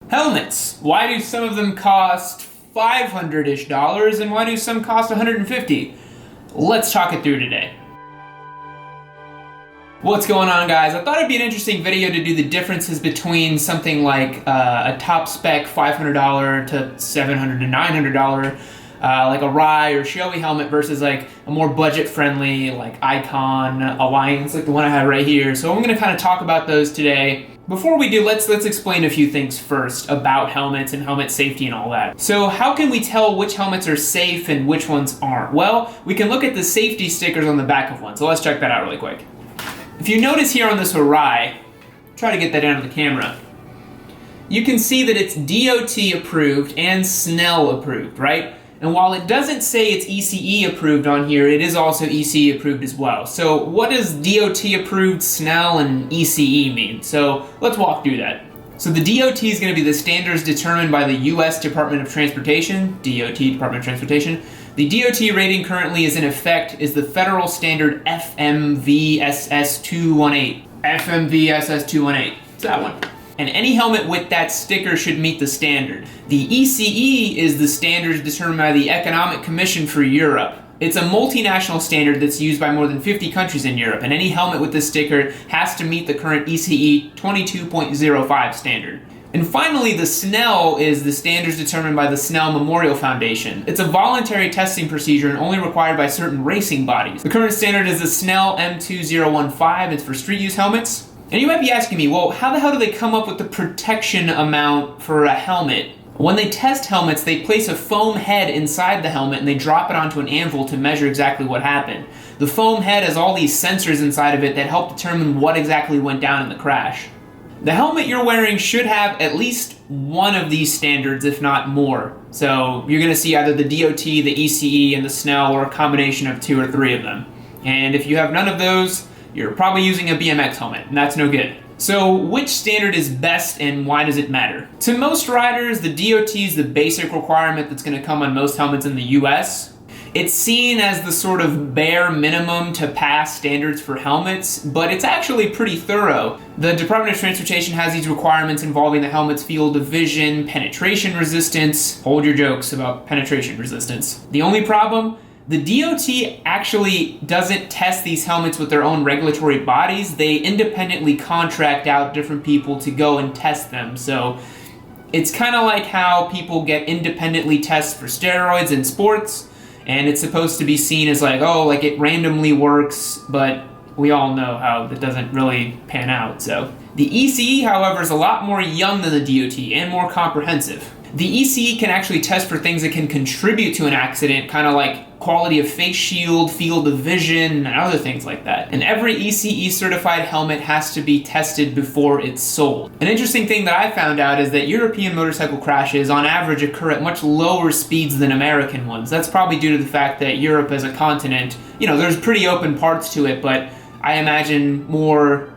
Helmets. Why do some of them cost $500-ish and why do some cost $150? Let's talk it through today. What's going on, guys? I thought it'd be an interesting video to do the differences between something like a top spec $500 to $700 to $900 like a Rye or Shoei helmet versus like a more budget-friendly like Icon Alliance, like the one I have right here. So I'm going to kind of talk about those today. Before we do, let's explain a few things first about helmets and helmet safety and all that. So how can we tell which helmets are safe and which ones aren't? Well, we can look at the safety stickers on the back of one. So let's check that out really quick. If you notice here on this Rye, try to get that down to the camera, you can see that it's DOT approved and SNEL approved, right? And while it doesn't say it's ECE approved on here, it is also ECE approved as well. So what does DOT approved, SNEL, and ECE mean? So let's walk through that. So the DOT is going to be the standards determined by the US Department of Transportation, DOT, Department of Transportation. The DOT rating currently is in effect is the federal standard FMVSS 218. FMVSS 218. It's that one. And any helmet with that sticker should meet the standard. The ECE is the standards determined by the Economic Commission for Europe. It's a multinational standard that's used by more than 50 countries in Europe, and any helmet with this sticker has to meet the current ECE 22.05 standard. And finally, the SNEL is the standards determined by the SNEL Memorial Foundation. It's a voluntary testing procedure and only required by certain racing bodies. The current standard is the SNEL M2015. It's for street use helmets. And you might be asking me, well, how the hell do they come up with the protection amount for a helmet? When they test helmets, they place a foam head inside the helmet and they drop it onto an anvil to measure exactly what happened. The foam head has all these sensors inside of it that help determine what exactly went down in the crash. The helmet you're wearing should have at least one of these standards, if not more. So you're going to see either the DOT, the ECE, and the SNEL, or a combination of 2 or 3 of them. And if you have none of those, you're probably using a BMX helmet, and that's no good. So which standard is best and why does it matter? To most riders, the DOT is the basic requirement that's going to come on most helmets in the US. It's seen as the sort of bare minimum to pass standards for helmets, but it's actually pretty thorough. The Department of Transportation has these requirements involving the helmet's field of vision, penetration resistance. Hold your jokes about penetration resistance. The only problem? The DOT actually doesn't test these helmets with their own regulatory bodies. They independently contract out different people to go and test them. So it's kind of like how people get independently tested for steroids in sports, and it's supposed to be seen as like, oh, like it randomly works, but we all know how that doesn't really pan out. So the ECE, however, is a lot more young than the DOT and more comprehensive. The ECE can actually test for things that can contribute to an accident, kind of like quality of face shield, field of vision, and other things like that. And every ECE certified helmet has to be tested before it's sold. An interesting thing that I found out is that European motorcycle crashes on average occur at much lower speeds than American ones. That's probably due to the fact that Europe as a continent, there's pretty open parts to it, but I imagine more,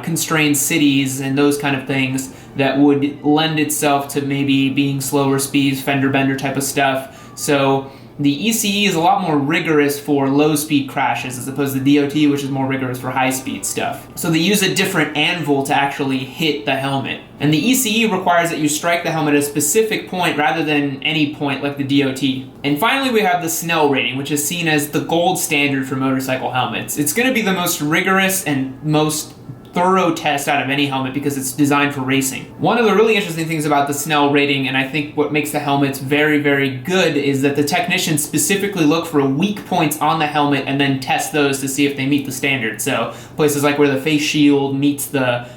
constrained cities and those kind of things that would lend itself to maybe being slower speeds, fender bender type of stuff. So the ECE is a lot more rigorous for low-speed crashes as opposed to the DOT, which is more rigorous for high-speed stuff. So they use a different anvil to actually hit the helmet. And the ECE requires that you strike the helmet at a specific point rather than any point like the DOT. And finally, we have the SNEL rating, which is seen as the gold standard for motorcycle helmets. It's going to be the most rigorous and most thorough test out of any helmet because it's designed for racing. One of the really interesting things about the SNEL rating, and I think what makes the helmets very, very good, is that the technicians specifically look for weak points on the helmet and then test those to see if they meet the standard. So places like where the face shield meets the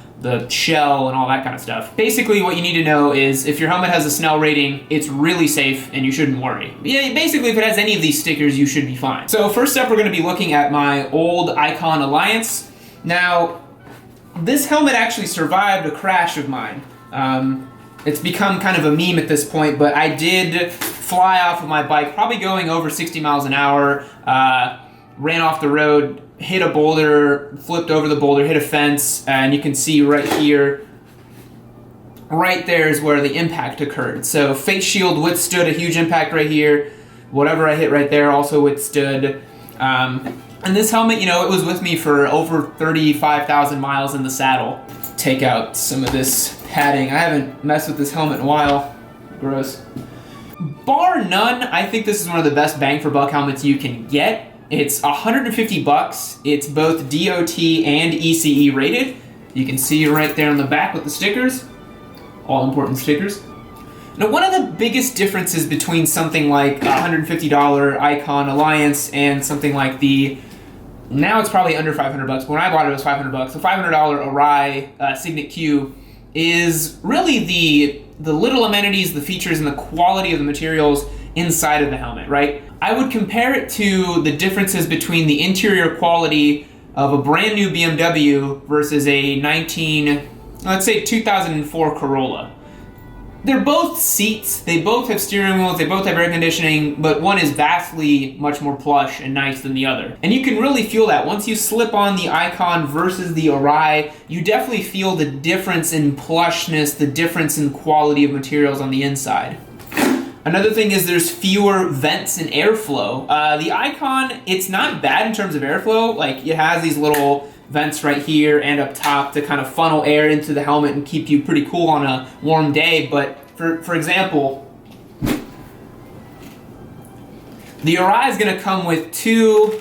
shell and all that kind of stuff. Basically what you need to know is if your helmet has a SNEL rating, it's really safe and you shouldn't worry. Yeah, basically if it has any of these stickers, you should be fine. So first up, we're going to be looking at my old Icon Alliance. Now, this helmet actually survived a crash of mine. It's become kind of a meme at this point, but I did fly off of my bike, probably going over 60 miles an hour, ran off the road, hit a boulder, flipped over the boulder, hit a fence, and you can see right here, right there is where the impact occurred. So face shield withstood a huge impact right here. Whatever I hit right there also withstood. And this helmet, it was with me for over 35,000 miles in the saddle. Take out some of this padding. I haven't messed with this helmet in a while. Gross. Bar none, I think this is one of the best bang for buck helmets you can get. It's $150. It's both DOT and ECE rated. You can see right there on the back with the stickers. All important stickers. Now, one of the biggest differences between something like $150 Icon Alliance and something like the, now it's probably under $500, but when I bought it was $500. The $500 Arai Signet Q is really the little amenities, the features, and the quality of the materials inside of the helmet, right? I would compare it to the differences between the interior quality of a brand new BMW versus a let's say 2004 Corolla. They're both seats, they both have steering wheels, they both have air conditioning, but one is vastly much more plush and nice than the other. And you can really feel that. Once you slip on the Icon versus the Arai, you definitely feel the difference in plushness, the difference in quality of materials on the inside. Another thing is there's fewer vents and airflow. The Icon, it's not bad in terms of airflow. Like, it has these little vents right here and up top to kind of funnel air into the helmet and keep you pretty cool on a warm day. But for example, the Arai is going to come with two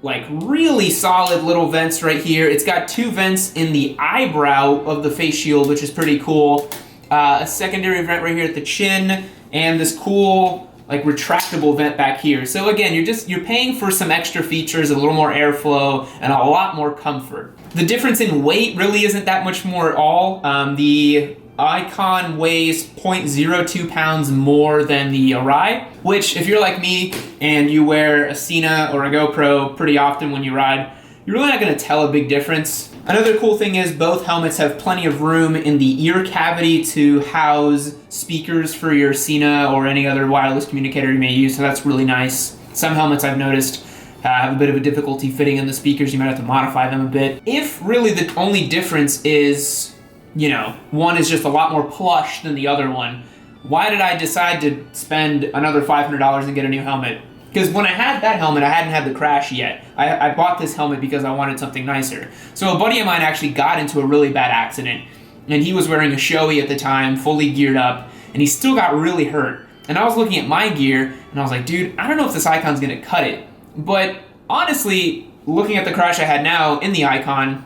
like really solid little vents right here. It's got two vents in the eyebrow of the face shield, which is pretty cool. A secondary vent right here at the chin, and this cool like retractable vent back here. So again, you're paying for some extra features, a little more airflow, and a lot more comfort. The difference in weight really isn't that much more at all. The Icon weighs 0.02 pounds more than the Arai, which if you're like me and you wear a Sena or a GoPro pretty often when you ride, you're really not gonna tell a big difference. Another cool thing is both helmets have plenty of room in the ear cavity to house speakers for your Sena or any other wireless communicator you may use, so that's really nice. Some helmets I've noticed have a bit of a difficulty fitting in the speakers. You might have to modify them a bit. If really the only difference is, you know, one is just a lot more plush than the other one, why did I decide to spend another $500 and get a new helmet? Because when I had that helmet, I hadn't had the crash yet. I bought this helmet because I wanted something nicer. So a buddy of mine actually got into a really bad accident, and he was wearing a Shoei at the time, fully geared up, and he still got really hurt. And I was looking at my gear, and I was like, dude, I don't know if this Icon's gonna cut it. But honestly, looking at the crash I had now in the Icon,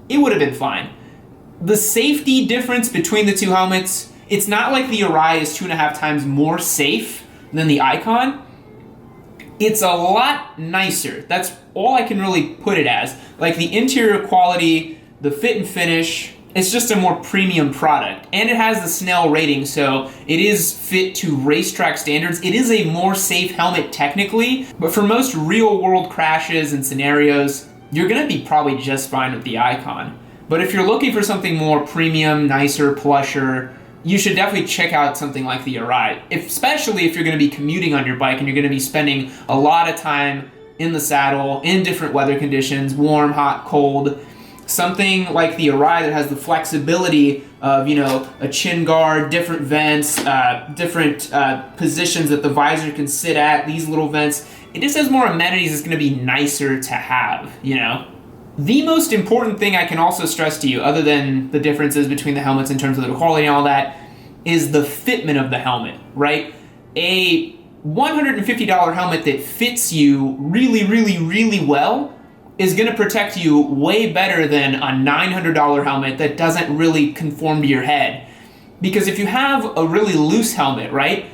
it would have been fine. The safety difference between the two helmets, it's not like the Arai is 2.5 times more safe than the Icon. It's a lot nicer. That's all I can really put it as. Like the interior quality, the fit and finish, it's just a more premium product. And it has the Snell rating, so it is fit to racetrack standards. It is a more safe helmet technically, but for most real world crashes and scenarios, you're gonna be probably just fine with the Icon. But if you're looking for something more premium, nicer, plusher, you should definitely check out something like the Arai, especially if you're going to be commuting on your bike and you're going to be spending a lot of time in the saddle, in different weather conditions, warm, hot, cold. Something like the Arai that has the flexibility of, you know, a chin guard, different vents, different positions that the visor can sit at, these little vents. It just has more amenities. It's going to be nicer to have, you know? The most important thing I can also stress to you, other than the differences between the helmets in terms of the quality and all that, is the fitment of the helmet, right? A $150 helmet that fits you really, really, really well is going to protect you way better than a $900 helmet that doesn't really conform to your head. Because if you have a really loose helmet, right,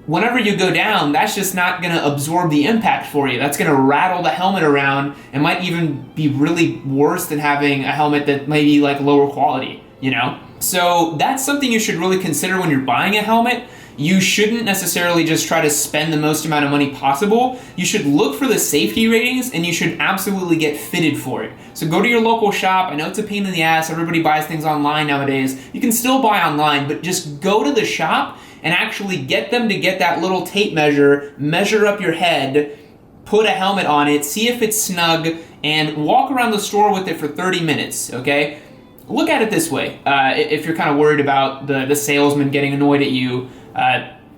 whenever you go down, that's just not going to absorb the impact for you. That's going to rattle the helmet around and might even be really worse than having a helmet that may be like lower quality, you know? So that's something you should really consider when you're buying a helmet. You shouldn't necessarily just try to spend the most amount of money possible. You should look for the safety ratings, and you should absolutely get fitted for it. So go to your local shop. I know it's a pain in the ass. Everybody buys things online nowadays. You can still buy online, but just go to the shop and actually get them to get that little tape measure up your head, put a helmet on it, see if it's snug, and walk around the store with it for 30 minutes, okay? Look at it this way. If you're kind of worried about the salesman getting annoyed at you,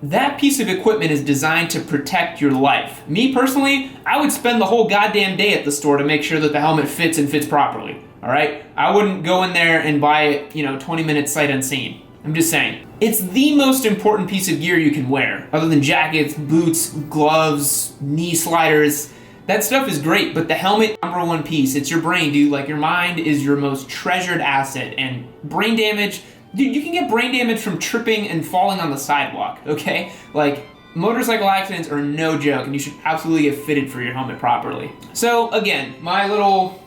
that piece of equipment is designed to protect your life. Me personally, I would spend the whole goddamn day at the store to make sure that the helmet fits and fits properly. all right? I wouldn't go in there and buy it, 20 minutes sight unseen. I'm just saying. It's the most important piece of gear you can wear, other than jackets, boots, gloves, knee sliders. That stuff is great, but the helmet, number one piece. It's your brain, dude. Like, your mind is your most treasured asset, and brain damage, dude, you can get brain damage from tripping and falling on the sidewalk, okay? Like, motorcycle accidents are no joke, and you should absolutely get fitted for your helmet properly. So, again, my little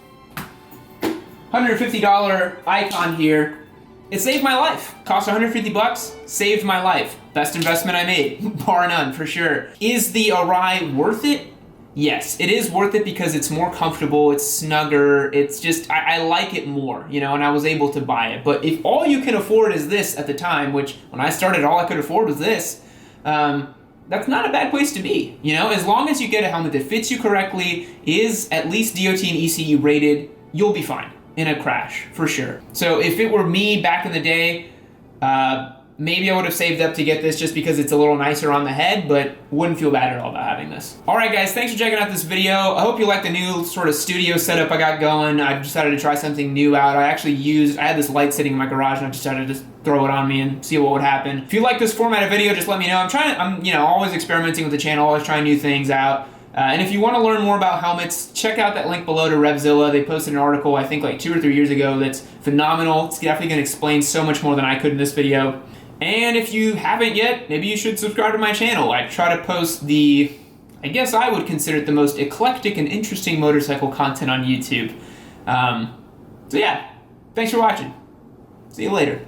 $150 icon here, it saved my life. Cost 150 bucks, saved my life. Best investment I made, bar none, for sure. Is the Arai worth it? Yes, it is worth it because it's more comfortable, it's snugger, it's just, I like it more, and I was able to buy it. But if all you can afford is this at the time, which when I started all I could afford was this, that's not a bad place to be, As long as you get a helmet that fits you correctly, is at least DOT and ECU rated, you'll be fine in a crash, for sure. So if it were me back in the day, maybe I would have saved up to get this just because it's a little nicer on the head, but wouldn't feel bad at all about having this. All right, guys, thanks for checking out this video. I hope you like the new sort of studio setup I got going. I decided to try something new out. I had this light sitting in my garage, and I decided to just throw it on me and see what would happen. If you like this format of video, just let me know. I'm always experimenting with the channel, always trying new things out. And if you want to learn more about helmets, check out that link below to Revzilla. They posted an article, I think like 2 or 3 years ago, that's phenomenal. It's definitely going to explain so much more than I could in this video. And if you haven't yet, maybe you should subscribe to my channel. I try to post I guess I would consider it the most eclectic and interesting motorcycle content on YouTube. So yeah, thanks for watching. See you later.